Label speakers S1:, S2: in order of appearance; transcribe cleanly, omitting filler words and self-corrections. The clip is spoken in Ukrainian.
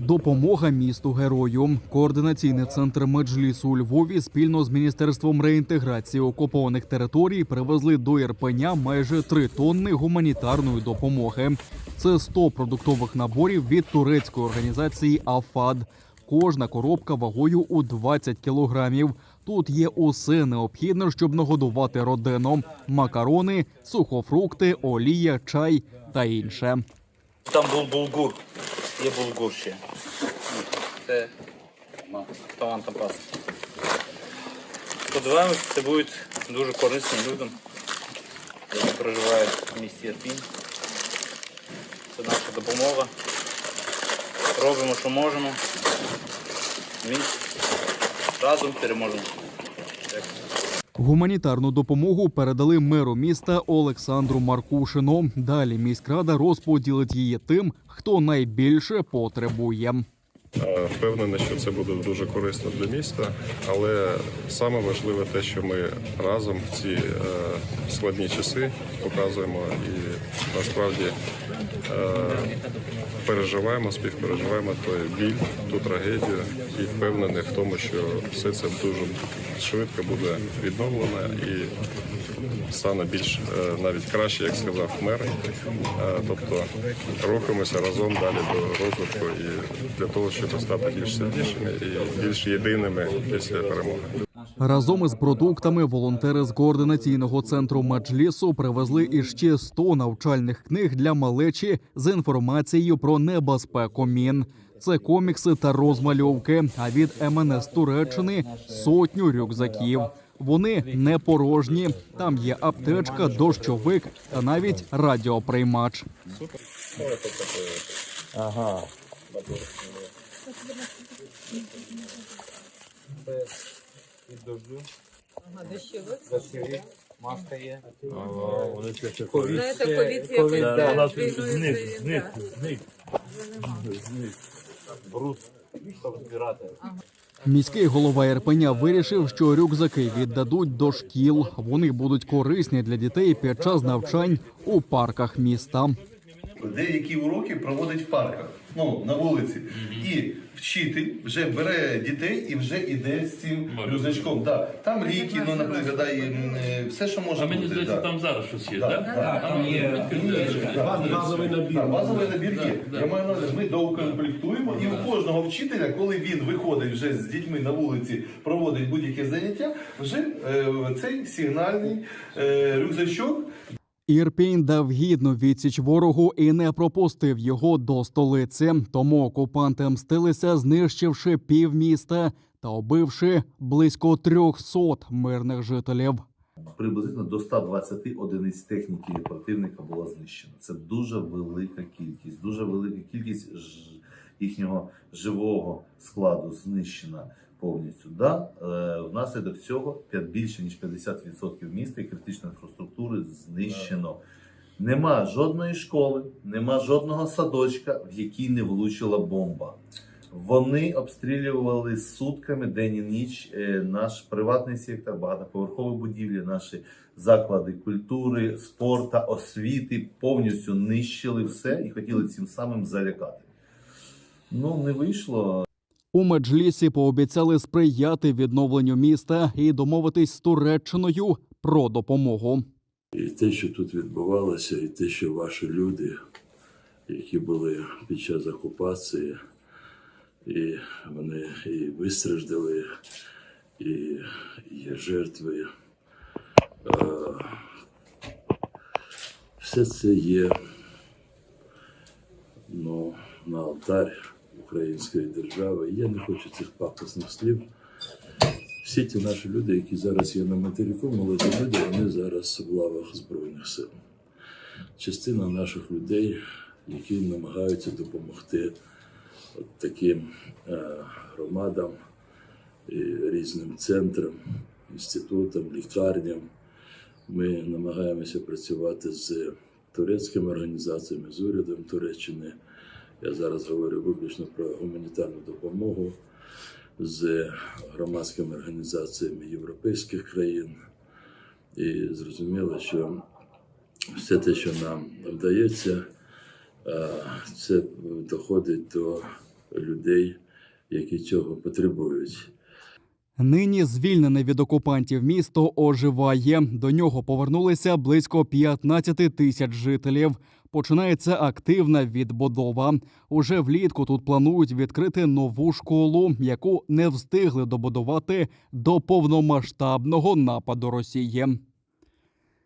S1: Допомога місту-герою. Координаційний центр Меджлісу у Львові спільно з Міністерством реінтеграції окупованих територій привезли до Ірпеня майже 3 тонни гуманітарної допомоги. Це 100 продуктових наборів від турецької організації «Афад». Кожна коробка вагою у 20 кілограмів. Тут є усе необхідне, щоб нагодувати родину. Макарони, сухофрукти, олія, чай та інше.
S2: Там був булгур. Є булгур ще. Це томатна паста. Сподіваємось, це буде дуже корисно людям, які проживають в місті Ірпінь. Це наша допомога. Робимо, що можемо. Ми разом переможемо.
S1: Гуманітарну допомогу передали меру міста Олександру Маркушину. Далі міськрада розподілить її тим, хто найбільше потребує.
S3: Впевнений, що це буде дуже корисно для міста, але саме важливе те, що ми разом в ці складні часи показуємо і насправді переживаємо, співпереживаємо той біль, ту трагедію і впевнений в тому, що все це дуже швидко буде відновлено і стане більш навіть краще, як сказав мер. Тобто рухаємося разом далі до розвитку і для того, щоб стати більш сильнішими і більш єдиними після перемоги.
S1: Разом із продуктами волонтери з координаційного центру Меджлісу привезли іще 100 навчальних книг для малечі з інформацією про небезпеку мін. Це комікси та розмальовки, а від МНС Туреччини – 100 рюкзаків. Вони не порожні. Там є аптечка, дощовик та навіть радіоприймач.
S2: Ага.
S4: Дощовик.
S2: Маска є.
S4: Знаєте, ковід якось
S2: Зник. Бруд, щоб збирати.
S1: Міський голова Ірпеня вирішив, що рюкзаки віддадуть до шкіл. Вони будуть корисні для дітей під час навчань у парках міста.
S5: Деякі уроки проводить в парках, на вулиці. І вчитель вже бере дітей і вже йде з цим рюкзачком. Там ліки, наприклад, і все, що може бути.
S6: А мені здається, там зараз щось є, так?
S5: Там є базовий набір. Базовий набір є. Я маю на увазі, ми доукомплектуємо, і у кожного вчителя, коли він виходить вже з дітьми на вулиці, проводить будь-яке заняття, вже цей сигнальний рюкзачок.
S1: Ірпінь дав гідну відсіч ворогу і не пропустив його до столиці. Тому окупанти мстилися, знищивши півміста та убивши близько 300 мирних жителів.
S7: Приблизно до 120 одиниць техніки противника було знищено. Це дуже велика кількість їхнього живого складу знищена повністю. Внаслідок цього більше ніж 50% міста і критичної інфраструктури знищено. Нема жодної школи, нема жодного садочка, в який не влучила бомба. Вони обстрілювали сутками день і ніч наш приватний сектор, багатоповерхові будівлі, наші заклади культури, спорту, освіти, повністю нищили все і хотіли цим самим залякати. Не вийшло.
S1: У Меджлісі пообіцяли сприяти відновленню міста і домовитись з Туреччиною про допомогу.
S6: І те, що тут відбувалося, і те, що ваші люди, які були під час окупації, і вони і вистраждали, і є жертви, все це є на алтарі української держави. Я не хочу цих пафосних слів. Всі ті наші люди, які зараз є на материку, молоді люди, вони зараз в лавах Збройних сил. Частина наших людей, які намагаються допомогти таким громадам, і різним центрам, інститутам, лікарням. Ми намагаємося працювати з турецькими організаціями, з урядом Туреччини. Я зараз говорю виключно про гуманітарну допомогу, з громадськими організаціями європейських країн. І зрозуміло, що все те, що нам вдається, це доходить до людей, які цього потребують.
S1: Нині звільнене від окупантів місто оживає. До нього повернулися близько 15 тисяч жителів. Починається активна відбудова. Уже влітку тут планують відкрити нову школу, яку не встигли добудувати до повномасштабного нападу Росії.